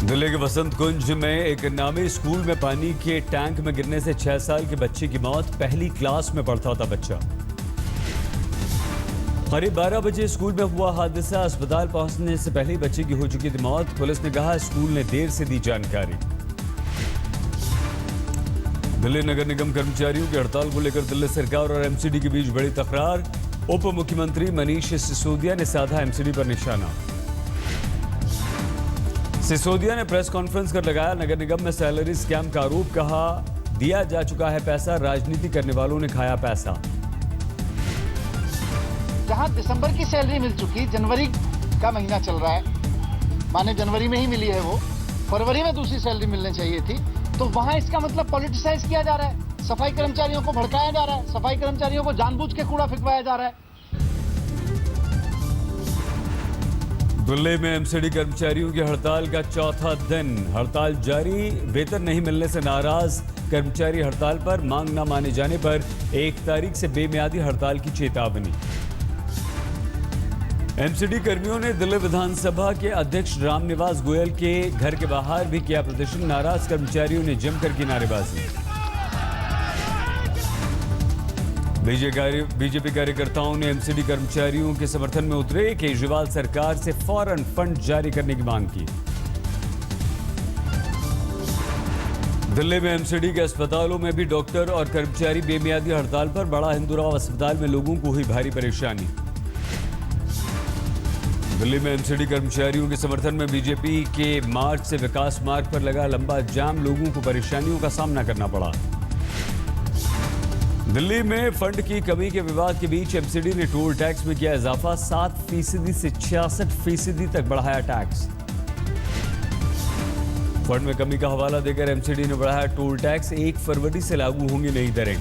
दिल्ली के वसंत कुंज में एक नामी स्कूल में पानी के टैंक में गिरने से 6 साल के बच्चे की मौत। पहली क्लास में पढ़ता था बच्चा। करीब 12 बजे स्कूल में हुआ हादसा। अस्पताल पहुंचने से पहले बच्चे की हो चुकी थी मौत। पुलिस ने कहा स्कूल ने देर से दी जानकारी। दिल्ली नगर निगम कर्मचारियों की हड़ताल को लेकर दिल्ली सरकार और एमसीडी के बीच बड़ी तकरार। उप मुख्यमंत्री मनीष सिसोदिया ने साधा एमसीडी पर निशाना। सिसोदिया ने प्रेस कॉन्फ्रेंस कर लगाया नगर निगम में सैलरी स्कैम का आरोप। कहा दिया जा चुका है पैसा, राजनीति करने वालों ने खाया पैसा। जहां दिसंबर की सैलरी मिल चुकी, जनवरी का महीना चल रहा है, माने जनवरी में ही मिली है वो, फरवरी में दूसरी सैलरी मिलनी चाहिए थी, तो वहां इसका मतलब पॉलिटिसाइज किया जा रहा है। सफाई कर्मचारियों को भड़काया जा रहा है, सफाई कर्मचारियों को जानबूझ के कूड़ा फेंकवाया जा रहा है। दिल्ली में एमसीडी कर्मचारियों की हड़ताल का चौथा दिन। हड़ताल जारी। वेतन नहीं मिलने से नाराज कर्मचारी हड़ताल पर। मांग न माने जाने पर 1 तारीख से बेमियादी हड़ताल की चेतावनी। एमसीडी कर्मियों ने दिल्ली विधानसभा के अध्यक्ष रामनिवास गोयल के घर के बाहर भी किया प्रदर्शन। नाराज कर्मचारियों ने जमकर की नारेबाजी। बीजेपी कार्यकर्ताओं ने एमसीडी कर्मचारियों के समर्थन में उतरे। केजरीवाल सरकार से फौरन फंड जारी करने की मांग की। दिल्ली में एमसीडी के अस्पतालों में भी डॉक्टर और कर्मचारी बेमियादी हड़ताल पर। बड़ा हिंदूराव अस्पताल में लोगों को हुई भारी परेशानी। दिल्ली में एमसीडी कर्मचारियों के समर्थन में बीजेपी के मार्च से विकास मार्ग पर लगा लंबा जाम। लोगों को परेशानियों का सामना करना पड़ा। दिल्ली में फंड की कमी के विवाद के बीच एमसीडी ने टोल टैक्स में किया इजाफा। 7% से 66% तक बढ़ाया टैक्स। फंड में कमी का हवाला देकर एमसीडी ने बढ़ाया टोल टैक्स। 1 फरवरी से लागू होंगी नई दरें।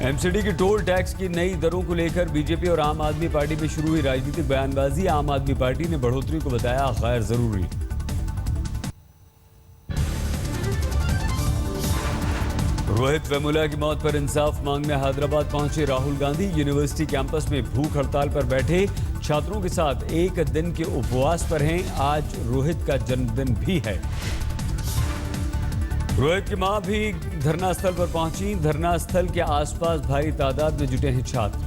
एमसीडी की टोल टैक्स की नई दरों को लेकर बीजेपी और आम आदमी पार्टी में शुरू हुई राजनीतिक बयानबाजी। आम आदमी पार्टी ने बढ़ोतरी को बताया गैर जरूरी। रोहित वेमुला की मौत पर इंसाफ मांगने हैदराबाद पहुंचे राहुल गांधी। यूनिवर्सिटी कैंपस में भूख हड़ताल पर बैठे छात्रों के साथ 1 दिन के उपवास पर हैं। आज रोहित का जन्मदिन भी है। रोहित की मां भी धरना स्थल पर पहुंची। धरना स्थल के आसपास भारी तादाद में जुटे हैं छात्र।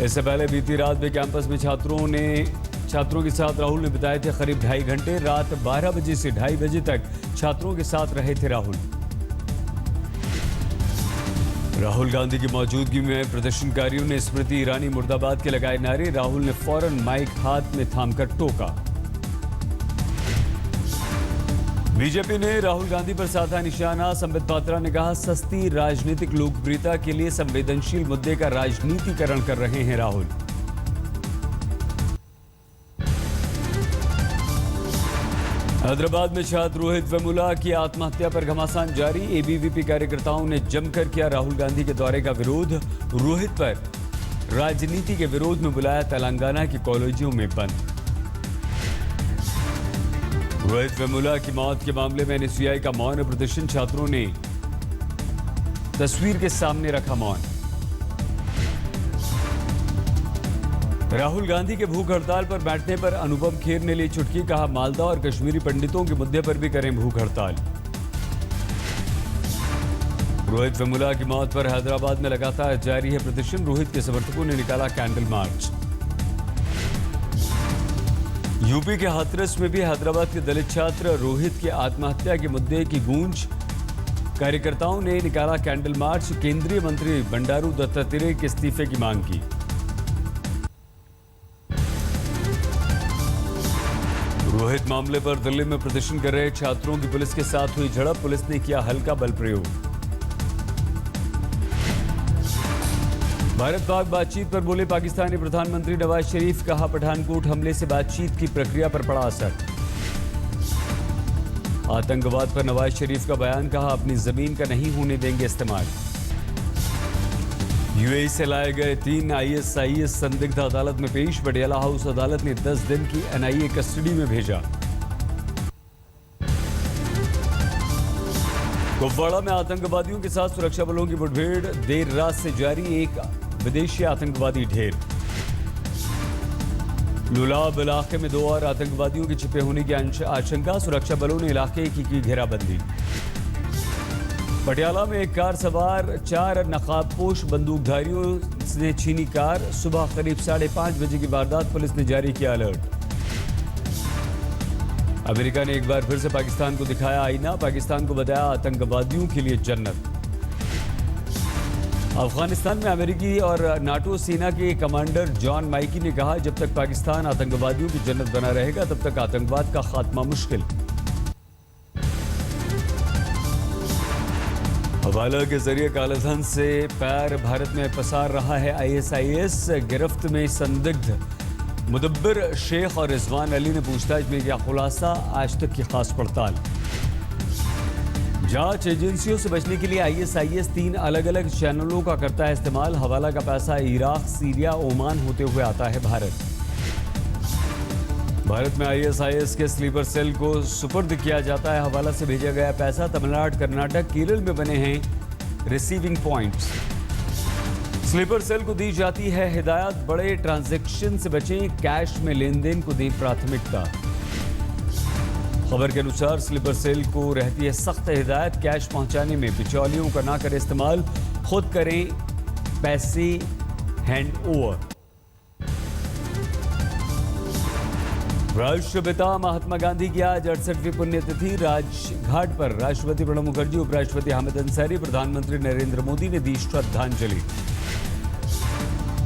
इससे पहले बीती रात में कैंपस में छात्रों के साथ राहुल ने बिताए थे करीब 2.5 घंटे। रात 12 बजे से 2:30 बजे तक छात्रों के साथ रहे थे राहुल। राहुल गांधी की मौजूदगी में प्रदर्शनकारियों ने स्मृति ईरानी मुर्दाबाद के लगाए नारे। राहुल ने फौरन माइक हाथ में थामकर टोका। बीजेपी ने राहुल गांधी पर साधा निशाना। संबित पात्रा ने कहा सस्ती राजनीतिक लोकप्रियता के लिए संवेदनशील मुद्दे का राजनीतिकरण कर रहे हैं राहुल। हैदराबाद में छात्र रोहित वेमुला की आत्महत्या पर घमासान जारी। एबीवीपी कार्यकर्ताओं ने जमकर किया राहुल गांधी के दौरे का विरोध। रोहित पर राजनीति के विरोध में बुलाया तेलंगाना के कॉलेजों में बंद। रोहित वेमुला की मौत के मामले में एनएसयूआई का मौन प्रदर्शन। छात्रों ने तस्वीर के सामने रखा मौन। राहुल गांधी के भूख हड़ताल पर बैठने पर अनुपम खेर ने ली चुटकी। कहा मालदा और कश्मीरी पंडितों के मुद्दे पर भी करें भूख हड़ताल। रोहित वेमुला की मौत पर हैदराबाद में लगातार जारी है प्रदर्शन। रोहित के समर्थकों ने निकाला कैंडल मार्च। यूपी के हाथरस में भी हैदराबाद के दलित छात्र रोहित की आत्महत्या के मुद्दे की गूंज। कार्यकर्ताओं ने निकाला कैंडल मार्च। केंद्रीय मंत्री बंडारू दत्तात्रेय के इस्तीफे की मांग की। रोहित मामले पर दिल्ली में प्रदर्शन कर रहे छात्रों की पुलिस के साथ हुई झड़प। पुलिस ने किया हल्का बल प्रयोग। भारत पाक बातचीत पर बोले पाकिस्तानी प्रधानमंत्री नवाज शरीफ। कहा पठानकोट हमले से बातचीत की प्रक्रिया पर पड़ा असर। आतंकवाद पर नवाज शरीफ का बयान। कहा अपनी जमीन का नहीं होने देंगे इस्तेमाल। यूएई से लाए गए 3 आईएसआईएस संदिग्ध अदालत में पेश। पटियाला हाउस अदालत ने 10 दिन की एनआईए कस्टडी में भेजा। कुपवाड़ा में आतंकवादियों के साथ सुरक्षा बलों की मुठभेड़। देर रात से जारी। एक विदेशी आतंकवादी ढेर। लुलाब इलाके में 2 और आतंकवादियों के छिपे होने की आशंका, सुरक्षा बलों ने इलाके की घेराबंदी। पटियाला में एक कार सवार 4 नकाबपोश बंदूकधारियों ने छीनी कार, सुबह करीब 5:30 बजे की वारदात, पुलिस ने जारी किया अलर्ट। अमेरिका ने एक बार फिर से पाकिस्तान को दिखाया आईना, पाकिस्तान को बताया आतंकवादियों के लिए जन्नत। अफगानिस्तान में अमेरिकी और नाटो सेना के कमांडर जॉन माइकी ने कहा, जब तक पाकिस्तान आतंकवादियों की जन्नत बना रहेगा तब तक आतंकवाद का खात्मा मुश्किल। हवाला के जरिए कालेधन से पैर भारत में पसार रहा है ISIS, गिरफ्त में संदिग्ध मुदब्बिर शेख और रिजवान अली ने पूछताछ में किया खुलासा, आज तक की खास पड़ताल। जांच एजेंसियों से बचने के लिए ISIS 3 अलग अलग चैनलों का करता है इस्तेमाल, हवाला का पैसा इराक, सीरिया, ओमान होते हुए आता है भारत। भारत में ISIS के स्लीपर सेल को सुपुर्द किया जाता है, हवाला से भेजा गया पैसा तमिलनाडु, कर्नाटक, केरल में बने हैं रिसीविंग पॉइंट्स। स्लीपर सेल को दी जाती है हिदायत, बड़े ट्रांजैक्शन से बचें, कैश में लेन देन को दें प्राथमिकता। खबर के अनुसार स्लीपर सेल को रहती है सख्त हिदायत, कैश पहुंचाने में बिचौलियों का ना करें इस्तेमाल, खुद करें पैसे हैंड ओवर। राष्ट्रपिता महात्मा गांधी की आज 68वीं पुण्यतिथि, राजघाट पर राष्ट्रपति प्रणब मुखर्जी, उपराष्ट्रपति हामिद अंसारी, प्रधानमंत्री नरेंद्र मोदी ने दी श्रद्धांजलि।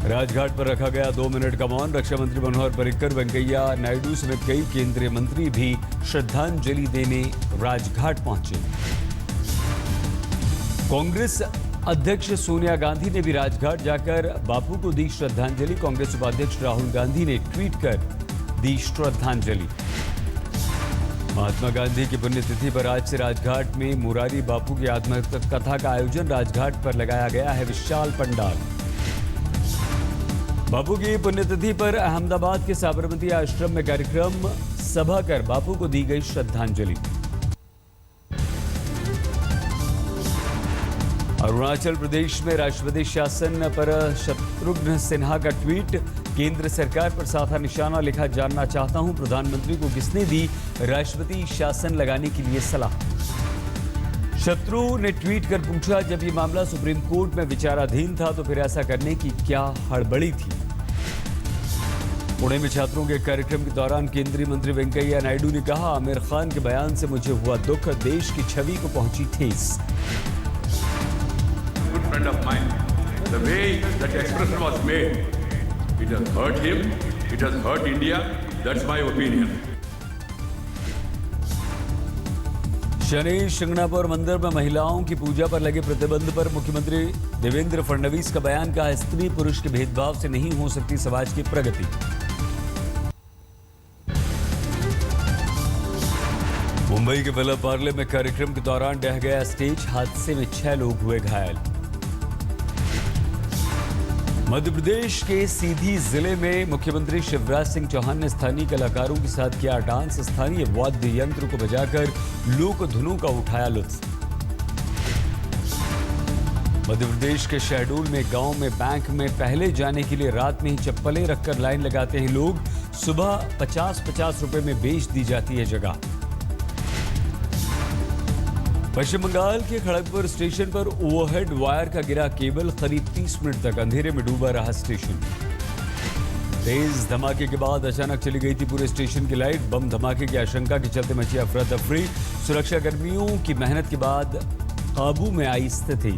राजघाट पर रखा गया 2 मिनट का मौन, रक्षा मंत्री मनोहर पर्रिकर, वेंकैया नायडू समेत कई केंद्रीय मंत्री भी श्रद्धांजलि देने राजघाट पहुंचे। कांग्रेस अध्यक्ष सोनिया गांधी ने भी राजघाट जाकर बापू को दी श्रद्धांजलि, कांग्रेस उपाध्यक्ष राहुल गांधी ने ट्वीट कर दी श्रद्धांजलि। महात्मा गांधी की पुण्यतिथि पर आज से राजघाट में मुरारी बापू की आत्मकथा का आयोजन, राजघाट पर लगाया गया है विशाल पंडाल। बापू की पुण्यतिथि पर अहमदाबाद के साबरमती आश्रम में कार्यक्रम, सभा कर बापू को दी गई श्रद्धांजलि। अरुणाचल प्रदेश में राष्ट्रपति शासन पर शत्रुघ्न सिन्हा का ट्वीट, केंद्र सरकार पर साधा निशाना, लिखा जानना चाहता हूं प्रधानमंत्री को किसने दी राष्ट्रपति शासन लगाने के लिए सलाह। शत्रु ने ट्वीट कर पूछा, जब ये मामला सुप्रीम कोर्ट में विचाराधीन था तो फिर ऐसा करने की क्या हड़बड़ी थी। पुणे में छात्रों के कार्यक्रम के दौरान केंद्रीय मंत्री वेंकैया नायडू ने कहा, आमिर खान के बयान से मुझे हुआ दुख, देश की छवि को पहुंची ठेस। Good friend of mine, the way that expression was made, it has hurt him, it has hurt India, that's my opinion. Shani Shingnapur मंदिर में महिलाओं की पूजा पर लगे प्रतिबंध पर मुख्यमंत्री देवेंद्र फडणवीस का बयान, का स्त्री पुरुष के भेदभाव से नहीं हो सकती समाज की प्रगति। मुंबई के विला पार्ले में कार्यक्रम के दौरान ढह गया स्टेज, हादसे में 6 लोग हुए घायल। मध्य प्रदेश के सीधी जिले में मुख्यमंत्री शिवराज सिंह चौहान ने स्थानीय कलाकारों के साथ किया डांस, स्थानीय वाद्य यंत्र को बजाकर लोक धुनों का उठाया लुत्फ। मध्य प्रदेश के शहडोल में गांव में बैंक में पहले जाने के लिए रात में ही चप्पलें रखकर लाइन लगाते हैं लोग, सुबह 50-50 रुपए में बेच दी जाती है जगह। पश्चिम बंगाल के खड़गपुर स्टेशन पर ओवरहेड वायर का गिरा केबल, करीब 30 मिनट तक अंधेरे में डूबा रहा स्टेशन। तेज धमाके के बाद अचानक चली गई थी पूरे स्टेशन की लाइट, बम धमाके की आशंका के चलते मची अफरा तफरी, सुरक्षा कर्मियों की मेहनत के बाद काबू में आई स्थिति।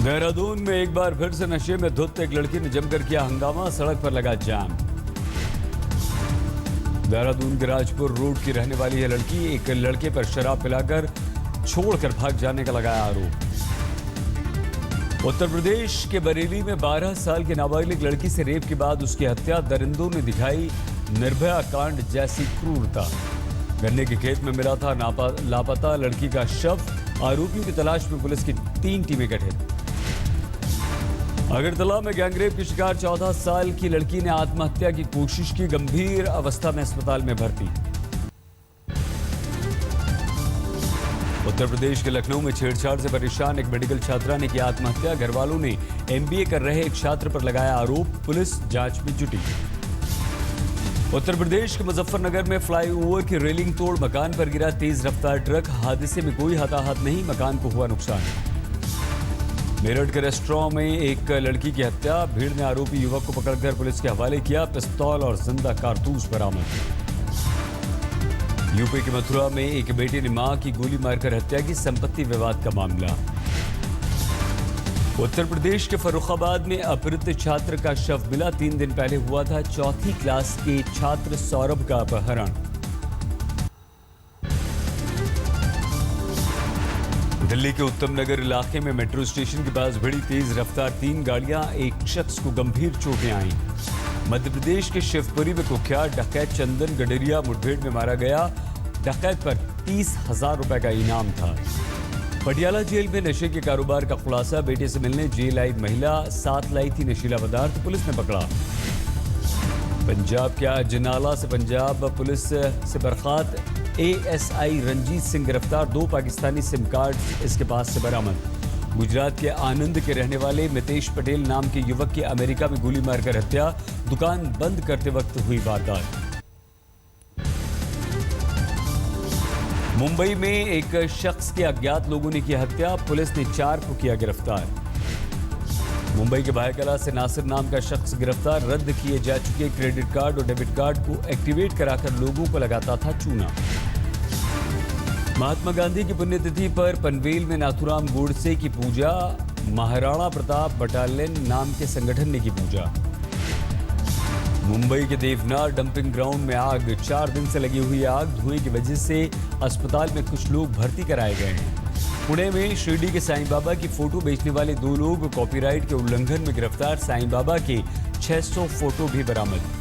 देहरादून में एक बार फिर से नशे में धुत एक लड़की ने जमकर किया हंगामा, सड़क पर लगा जाम। देहरादून के राजपुर रोड की रहने वाली यह लड़की एक लड़के पर शराब पिलाकर छोड़कर भाग जाने का लगाया आरोप। उत्तर प्रदेश के बरेली में 12 साल की नाबालिग लड़की से रेप के बाद उसकी हत्या, दरिंदों ने दिखाई निर्भया कांड जैसी क्रूरता। गन्ने के खेत में मिला था लापता लड़की का शव, आरोपियों की तलाश में पुलिस की 3 टीमें गठित। अगरतला में गैंगरेप की शिकार 14 साल की लड़की ने आत्महत्या की कोशिश की, गंभीर अवस्था में अस्पताल में भर्ती। उत्तर प्रदेश के लखनऊ में छेड़छाड़ से परेशान एक मेडिकल छात्रा ने की आत्महत्या। घर वालों ने एमबीए कर रहे एक छात्र पर लगाया आरोप। पुलिस जांच में जुटी। उत्तर प्रदेश के मुजफ्फरनगर में फ्लाईओवर की रेलिंग तोड़ मकान पर गिरा तेज रफ्तार ट्रक। हादसे में कोई हताहत नहीं, मकान को हुआ नुकसान। मेरठ के रेस्टोरेंट में एक लड़की की हत्या। भीड़ ने आरोपी युवक को पकड़कर पुलिस के हवाले किया। पिस्तौल और जिंदा कारतूस बरामद। यूपी के मथुरा में एक बेटे ने मां की गोली मारकर हत्या की। संपत्ति विवाद का मामला। उत्तर प्रदेश के फर्रुखाबाद में अपहृत छात्र का शव मिला। 3 दिन पहले हुआ था चौथी क्लास के छात्र सौरभ का अपहरण। दिल्ली के उत्तम नगर इलाके में मेट्रो स्टेशन के पास भिड़ी तेज रफ्तार 3 गाड़ियां। एक शख्स को गंभीर चोटें आईं। मध्य प्रदेश के शिवपुरी में कुख्यात डकैत चंदन गडरिया मुठभेड़ में मारा गया। डकैत पर 30,000 रुपए का इनाम था। पटियाला जेल में नशे के कारोबार का खुलासा। बेटे से मिलने जेल आई महिला, साथ लाई थी नशीला पदार्थ, पुलिस ने पकड़ा। पंजाब के अजनाला से पंजाब पुलिस से बर्खास्त एएसआई रंजीत सिंह गिरफ्तार। 2 पाकिस्तानी सिम कार्ड इसके पास से बरामद। गुजरात के आनंद के रहने वाले मितेश पटेल नाम के युवक की अमेरिका में गोली मारकर हत्या। दुकान बंद करते वक्त हुई वारदात। मुंबई में एक शख्स के अज्ञात लोगों ने की हत्या। पुलिस ने 4 को किया गिरफ्तार। मुंबई के भायकला से नासिर नाम का शख्स गिरफ्तार। रद्द किए जा चुके क्रेडिट कार्ड और डेबिट कार्ड को एक्टिवेट कराकर लोगों को लगाता था चूना। महात्मा गांधी की पुण्यतिथि पर पनवेल में नाथूराम गोडसे की पूजा। महाराणा प्रताप बटालियन नाम के संगठन ने की पूजा। मुंबई के देवनार डंपिंग ग्राउंड में आग। 4 दिन से लगी हुई आग। धुएं की वजह से अस्पताल में कुछ लोग भर्ती कराए गए हैं। पुणे में शिरडी के साईं बाबा की फोटो बेचने वाले 2 लोग कॉपीराइट के उल्लंघन में गिरफ्तार। साईं बाबा के 600 फोटो भी बरामद।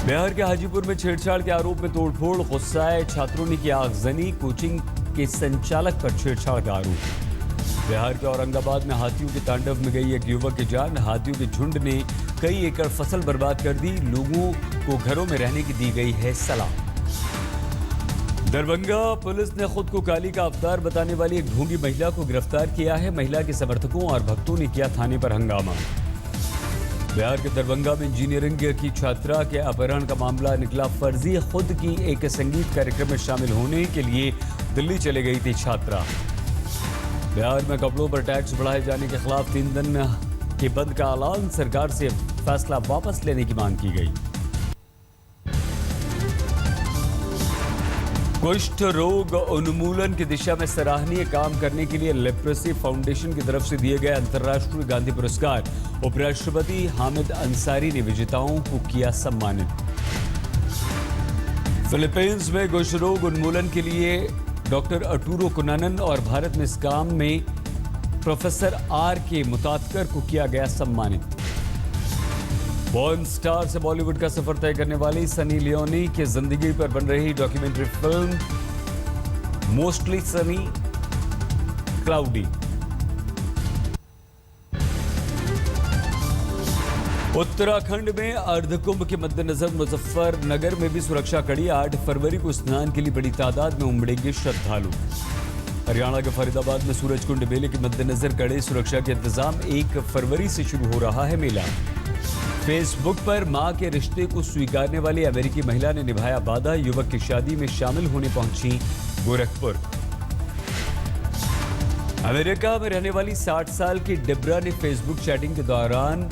बिहार के हाजीपुर में छेड़छाड़ के आरोप में तोड़फोड़। गुस्साए छात्रों ने की आगजनी। कोचिंग के संचालक पर छेड़छाड़ का आरोप। बिहार के औरंगाबाद में हाथियों के तांडव में गई एक युवक की जान। हाथियों के झुंड ने कई एकड़ फसल बर्बाद कर दी। लोगों को घरों में रहने की दी गई है सलाह। दरभंगा पुलिस ने खुद को काली का अवतार बताने वाली एक ढोंगी महिला को गिरफ्तार किया है। महिला के समर्थकों और भक्तों ने किया थाने पर हंगामा। बिहार के दरभंगा में इंजीनियरिंग की छात्रा के अपहरण का मामला निकला फर्जी। खुद की एक संगीत कार्यक्रम में शामिल होने के लिए दिल्ली चली गई थी छात्रा। बिहार में कपड़ों पर टैक्स बढ़ाए जाने के खिलाफ 3 दिन के बंद का ऐलान। सरकार से फैसला वापस लेने की मांग की गई। कुष्ठ रोग उन्मूलन की दिशा में सराहनीय काम करने के लिए लेप्रेसी फाउंडेशन की तरफ से दिए गए अंतर्राष्ट्रीय गांधी पुरस्कार उपराष्ट्रपति हामिद अंसारी ने विजेताओं को किया सम्मानित। फिलीपींस में कुष्ठ रोग उन्मूलन के लिए डॉक्टर अटूरो कुनानन और भारत में इस काम में प्रोफेसर R.K. मुतातकर को किया गया सम्मानित। बॉर्न स्टार से बॉलीवुड का सफर तय करने वाली सनी लियोनी की जिंदगी पर बन रही documentary film mostly Sunny cloudy. Uttarakhand में अर्धकुंभ के मद्देनजर मुजफ्फरनगर में भी सुरक्षा कड़ी। 8 फरवरी को स्नान के लिए बड़ी तादाद में उमड़ेंगे श्रद्धालु। हरियाणा के फरीदाबाद में सूरजकुंड मेले के मद्देनजर कड़े सुरक्षा के इंतजाम। 1 फरवरी से शुरू हो रहा है मेला। फेसबुक पर मां के रिश्ते को स्वीकारने वाली अमेरिकी महिला ने निभाया वादा। युवक की शादी में शामिल होने पहुंची गोरखपुर। अमेरिका में रहने वाली 60 साल की डिब्रा ने फेसबुक चैटिंग के दौरान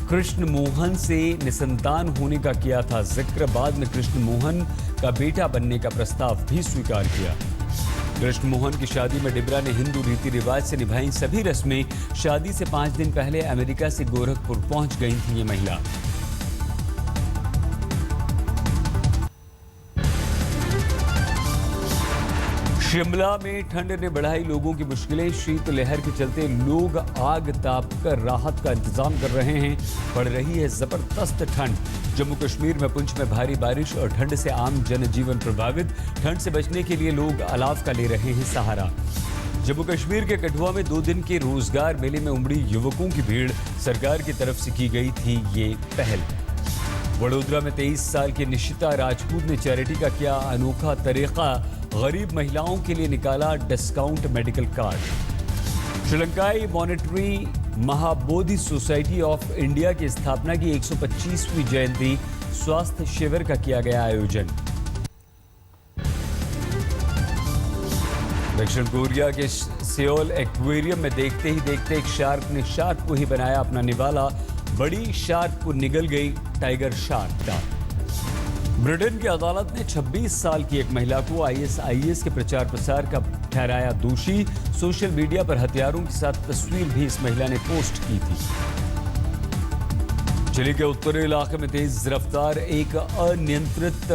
कृष्ण मोहन से निसंतान होने का किया था जिक्र। बाद में कृष्ण मोहन का बेटा बनने का प्रस्ताव भी स्वीकार किया। कृष्ण मोहन की शादी में डिब्रा ने हिंदू रीति रिवाज से निभाई सभी रस्में। शादी से 5 दिन पहले अमेरिका से गोरखपुर पहुंच गई थी ये महिला। शिमला में ठंड ने बढ़ाई लोगों की मुश्किलें। शीतलहर के चलते लोग आग ताप कर राहत का इंतजाम कर रहे हैं। बढ़ रही है जबरदस्त ठंड। जम्मू कश्मीर में पुंछ में भारी बारिश और ठंड से आम जनजीवन प्रभावित। ठंड से बचने के लिए लोग अलाव का ले रहे हैं सहारा। जम्मू कश्मीर के कठुआ में 2 दिन के रोजगार मेले में उमड़ी युवकों की भीड़। सरकार की तरफ से की गई थी ये पहल। वडोदरा में 23 साल की निशिता राजपूत ने चैरिटी का किया अनोखा तरीका, गरीब महिलाओं के लिए निकाला डिस्काउंट मेडिकल कार्ड। श्रीलंकाई monetary Mahabodhi society of India की स्थापना की 125वीं जयंती स्वास्थ्य शिविर का किया गया आयोजन। दक्षिण कोरिया के सियोल एक्वेरियम में देखते ही देखते एक शार्क ने शार्क को ही बनाया अपना निवाला। बड़ी शार्क को निगल गई टाइगर शार्क का। ब्रिटेन की अदालत ने 26 साल की एक महिला को आईएसआईएस के प्रचार प्रसार का ठहराया दोषी। सोशल मीडिया पर हथियारों के साथ तस्वीर भी इस महिला ने पोस्ट की थी। चिली के उत्तरी इलाके में तेज रफ्तार एक अनियंत्रित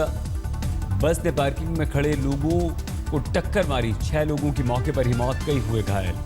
बस ने पार्किंग में खड़े लोगों को टक्कर मारी। 6 लोगों की मौके पर ही मौत, कई हुए घायल।